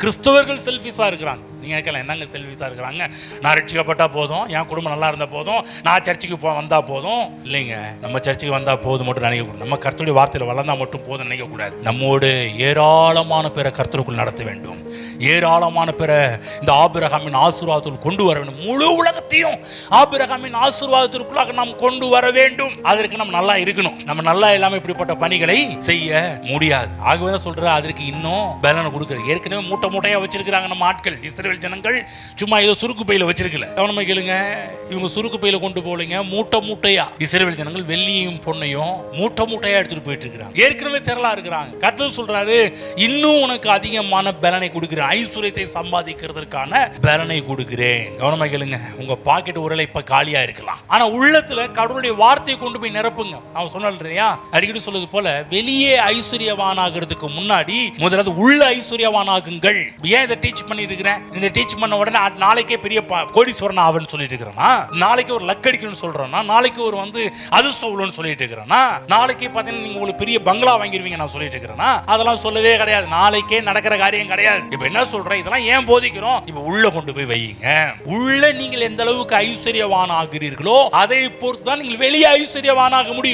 கிறிஸ்தவர்கள் செல்ஃபிஷா இருக்கிறாங்க. நீங்க கேட்கலாம், என்னங்க செல்ஃபிஷா இருக்கிறாங்க? நான் ரட்சிக்கப்பட்டா போதும், என் குடும்பம் நல்லா இருந்தா போதும், நான் சர்ச்சுக்கு வந்தா போதும். இல்லைங்க, நம்ம சர்ச்சுக்கு வந்தா போதும் மட்டும் நினைக்க கூடாது. நம்ம கர்த்தருடைய வார்த்தையில வளர்ந்தா மட்டும் போதும் நினைக்க கூடாது. நம்மோடு ஏராளமான பேரை கர்த்தருக்குள் நடத்த வேண்டும். ஏராளமான பேரை இந்த ஆபிரகாமின் ஆசீர்வாதத்தில் கொண்டு வர வேண்டும். முழு உலகத்தையும் ஆபிரகாமின் ஆசீர்வாதத்திற்குள்ளாக நாம் கொண்டு வர வேண்டும். அதற்கு நம்ம நல்லா இருக்கணும். நம்ம நல்லா இல்லாம இப்படிப்பட்ட பணிகளை செய்ய முடியாது. ஆகவே தான் சொல்ற, அதற்கு இன்னும் பலனை கொடுக்குறது. ஏற்கனவே மூட்டை மூட்டையா வச்சிருக்கிறாங்க நம்ம ஆட்கள். இஸ்ரவேல் ஜனங்கள் சும்மா ஏதோ சுருக்கு பையில வச்சிருக்கல. கவனமா கேளுங்க, இவங்க சுருக்கு பையில கொண்டு போலீங்க, மூட்டை மூட்டையா இஸ்ரவேல் ஜனங்கள் வெள்ளியையும் பொன்னையும் மூட்டை மூட்டையா எடுத்துட்டு போயிட்டு இருக்கிறாங்க. ஏற்கனவே திரளா இருக்கிறாங்க. கர்த்தர் சொல்றாரு, இன்னும் உனக்கு அதிகமான பலனை கொடுக்கிறேன், ஐஸ்வர்யத்தை சம்பாதிக்கிறதுக்கான பலனை கொடுக்கிறேன். கவனமா கேளுங்க, உங்க பாக்கெட் ஒருவேளை இப்ப காலியா இருக்கலாம், ஆனா உள்ளத்துல கடவுளுடைய வார்த்தையை கொண்டு போய் நிரப்புங்க. நான் சொன்னேன் இல்லையா, அடிக்கடி சொல்றது போல, வெளியே ஐஸ்வர்யவானாகிறதுக்கு முன்னாடி முதல்ல உள்ள ஐஸ்வர்யவானாகுங்கள். ஏன் இதை டீச் பண்ணி இருக்கிறேன்? இந்த டீச் பண்ண உடனே நாளைக்கே பெரிய கோடீஸ்வரன் ஆவன்னு சொல்லிட்டு இருக்கிறேன்னா, நாளைக்கு ஒரு லக் அடிக்கணும்னு சொல்றேன்னா, நாளைக்கு ஒரு அதிர்ஷ்டம் உள்ளன்னு சொல்லிட்டு இருக்கிறேன்னா, நாளைக்கு பாத்தீங்கன்னா நீங்க உங்களுக்கு பெரிய பங்களா வாங்கிடுவீங்க நான் சொல்லிட்டு இருக்கிறேன்னா, அதெல்லாம் சொல்லவே கிடையாது. நாளைக்கே நடக்கிற காரியம் கிடையாது. இப்ப என்ன சொல்றேன், இதெல்லாம் ஏன் போதிக்கிறோம்? இப்ப உள்ள கொண்டு போய் வையுங்க. உள்ள நீங்கள் எந்த அளவுக்கு ஐஸ்வர்யவான் ஆகிறீர்களோ அதை பொறுத்து தான் நீங்கள் வெளியே ஐஸ்வர்யவானாக முடியும்.